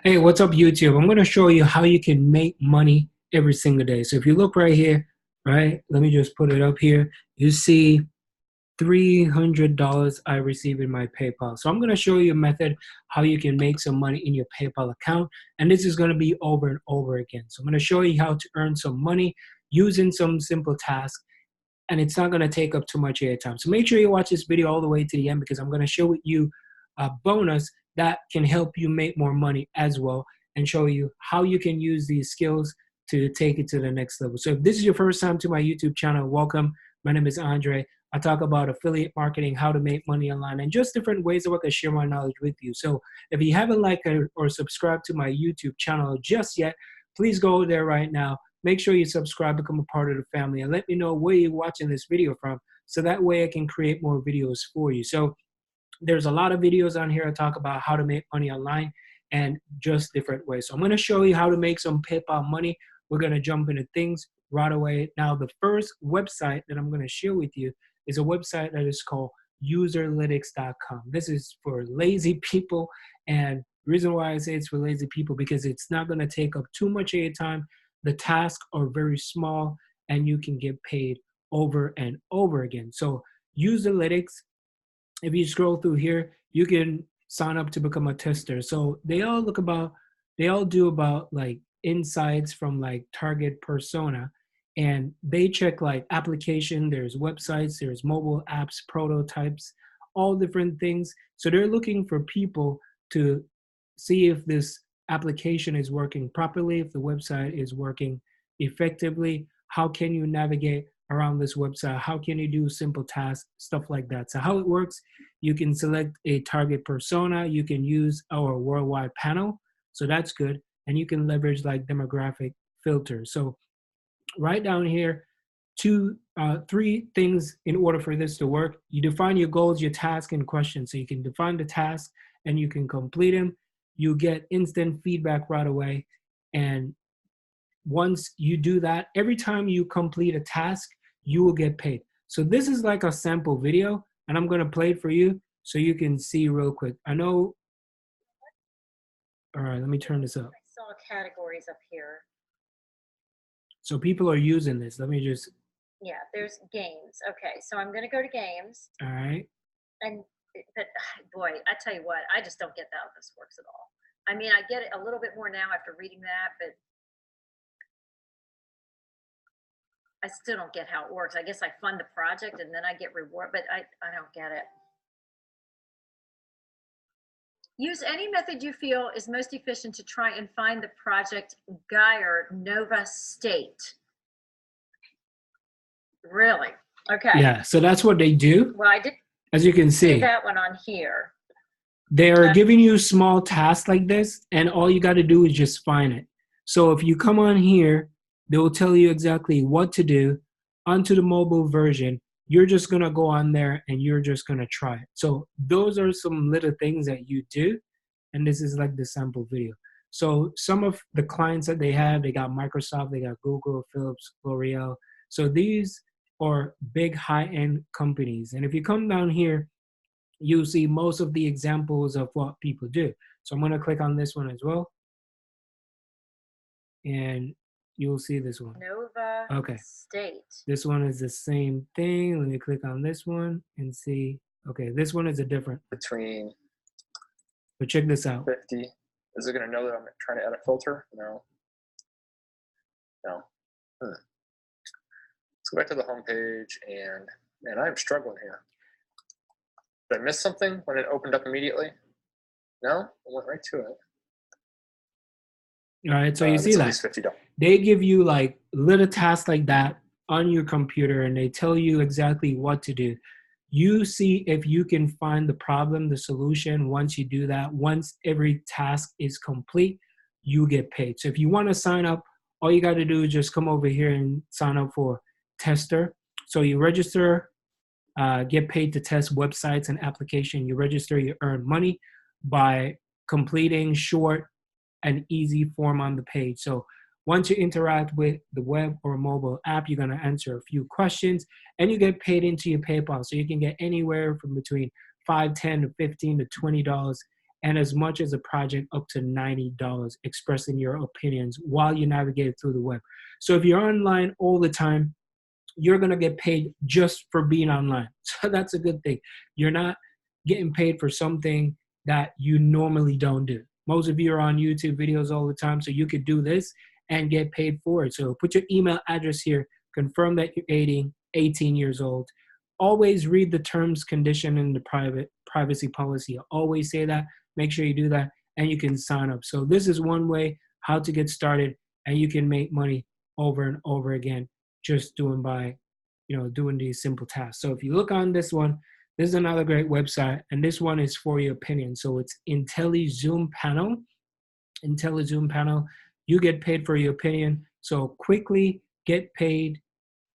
Hey, what's up, YouTube? I'm going to show you how you can make money every single day. So if you look right here, right, let me just put it up here. You see $300 I received in my PayPal. So I'm going to show you a method how you can make some money in your PayPal account. And this is going to be over and over again. So I'm going to show you how to earn some money using some simple tasks. And it's not going to take up too much of your time. So make sure you watch this video all the way to the end because I'm going to show you a bonus that can help you make more money as well and show you how you can use these skills to take it to the next level. So if this is your first time to my YouTube channel, welcome. My name is Andre. I talk about affiliate marketing, how to make money online, and just different ways that I can share my knowledge with you. So if you haven't liked or subscribed to my YouTube channel just yet, please go there right now. Make sure you subscribe, become a part of the family, and let me know where you're watching this video from so that way I can create more videos for you. So there's a lot of videos on here I talk about how to make money online and just different ways. So I'm going to show you how to make some PayPal money. We're going to jump into things right away. Now, the first website that I'm going to share with you is a website that is called Userlytics.com. This is for lazy people, and the reason why I say it's for lazy people because it's not going to take up too much of your time. The tasks are very small, and you can get paid over and over again. So Userlytics, if you scroll through here, you can sign up to become a tester. So they all do about like insights from like target persona, and they check like application, there's websites, there's mobile apps, prototypes, all different things. So they're looking for people to see if this application is working properly, if the website is working effectively, how can you navigate around this website, how can you do simple tasks, stuff like that. So how it works, you can select a target persona, you can use our worldwide panel, so that's good, and you can leverage like demographic filters. So right down here, three things in order for this to work. You define your goals, your task, and questions. So you can define the task and you can complete them. You get instant feedback right away. And once you do that, every time you complete a task, you will get paid. So this is like a sample video, and I'm going to play it for you so you can see real quick. I know. All right, let me turn this up. I saw categories up here. So people are using this. Let me just. Yeah, there's games. Okay, so I'm going to go to games. All right. But boy, I tell you what, I just don't get how this works at all. I mean, I get it a little bit more now after reading that, but I still don't get how it works. I guess I fund the project and then I get reward, but I don't get it. Use any method you feel is most efficient to try and find the project Geyer, Nova State. Really? Okay. Yeah, so that's what they do. Well, I did. As you can see, that one on here. They're giving you small tasks like this, and all you got to do is just find it. So if you come on here, they will tell you exactly what to do onto the mobile version. You're just going to go on there and you're just going to try it. So those are some little things that you do. And this is like the sample video. So some of the clients that they have, they got Microsoft, they got Google, Philips, L'Oreal. So these are big high-end companies. And if you come down here, you'll see most of the examples of what people do. So I'm going to click on this one as well. And you'll see this one. Nova State. This one is the same thing. Let me click on this one and see. Okay, this one is a different. Between. But check this out. 50. Is it going to know that I'm trying to add a filter? No. No. Let's go back to the home page, and man, I'm struggling here. Did I miss something when it opened up immediately? No, I went right to it. All right, so you see that $50. They give you like little tasks like that on your computer, and they tell you exactly what to do. You see if you can find the problem, the solution. Once you do that, once every task is complete, you get paid. So if you want to sign up, all you got to do is just come over here and sign up for tester. So you register, get paid to test websites and application. You register, you earn money by completing short and easy form on the page. So once you interact with the web or mobile app, you're going to answer a few questions and you get paid into your PayPal. So you can get anywhere from between $5, $10 to $15 to $20 and as much as a project up to $90, expressing your opinions while you navigate through the web. So if you're online all the time, you're going to get paid just for being online. So that's a good thing. You're not getting paid for something that you normally don't do. Most of you are on YouTube videos all the time, so you could do this and get paid for it. So put your email address here, confirm that you're 18 years old. Always read the terms, condition, and the privacy policy. I always say that. Make sure you do that, and you can sign up. So this is one way how to get started, and you can make money over and over again just doing these simple tasks. So if you look on this one, this is another great website, and this one is for your opinion. So it's IntelliZoom Panel. IntelliZoom Panel, you get paid for your opinion. So quickly get paid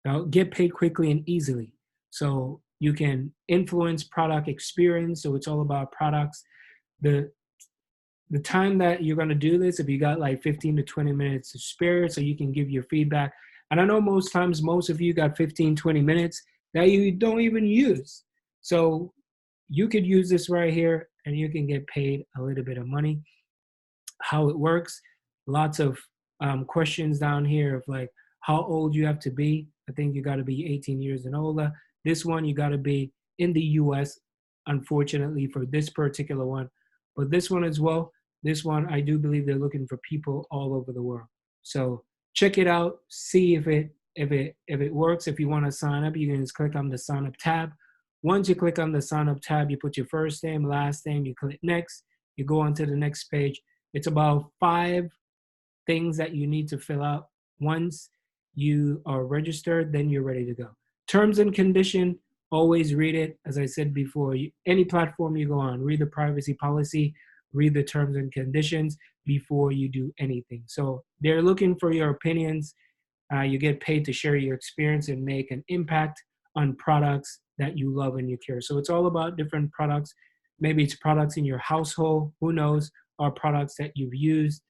quickly and easily. So you can influence product experience. So it's all about products. The time that you're going to do this, if you got like 15 to 20 minutes to spare, so you can give your feedback. And I know most times, most of you got 15, 20 minutes that you don't even use. So you could use this right here and you can get paid a little bit of money. How it works, lots of questions down here of like how old you have to be. I think you got to be 18 years and older. This one, you got to be in the US, unfortunately, for this particular one. But this one as well, this one, I do believe they're looking for people all over the world. So check it out, see if it works. If you want to sign up, you can just click on the sign up tab. Once you click on the sign up tab, you put your first name, last name, you click next, you go on to the next page. It's about 5 things that you need to fill out. Once you are registered, then you're ready to go. Terms and condition, always read it. As I said before, any platform you go on, read the privacy policy, read the terms and conditions before you do anything. So they're looking for your opinions. You get paid to share your experience and make an impact on products that you love and you care. So it's all about different products. Maybe it's products in your household, who knows, or products that you've used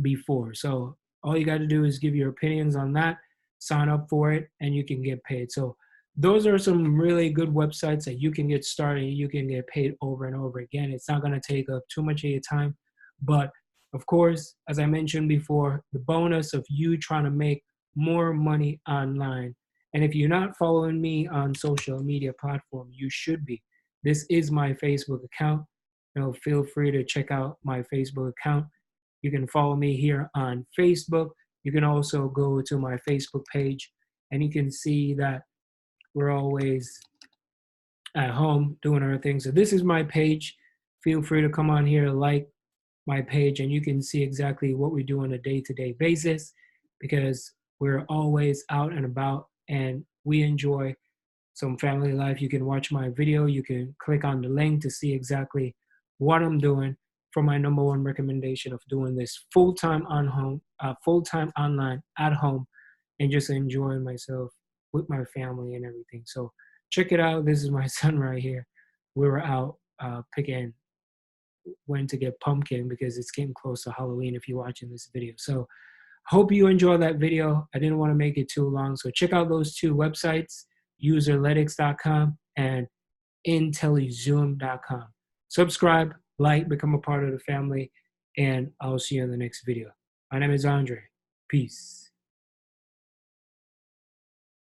before. So all you got to do is give your opinions on that, sign up for it, and you can get paid. So those are some really good websites that you can get started. You can get paid over and over again. It's not going to take up too much of your time. But of course, as I mentioned before, the bonus of you trying to make more money online. And if you're not following me on social media platform, you should be. This is my Facebook account. Feel free to check out my Facebook account. You can follow me here on Facebook. You can also go to my Facebook page and you can see that we're always at home doing our thing. So this is my page. Feel free to come on here, like my page, and you can see exactly what we do on a day-to-day basis because we're always out and about and we enjoy some family life. You can watch my video. You can click on the link to see exactly what I'm doing for my #1 recommendation of doing this full-time online at home and just enjoying myself with my family and everything. So check it out. This is my son right here. We were out picking when to get pumpkin because it's getting close to Halloween if you're watching this video. So hope you enjoyed that video. I didn't want to make it too long. So check out those 2 websites, Userlytics.com and IntelliZoom.com. Subscribe, like, become a part of the family, and I'll see you in the next video. My name is Andre. Peace.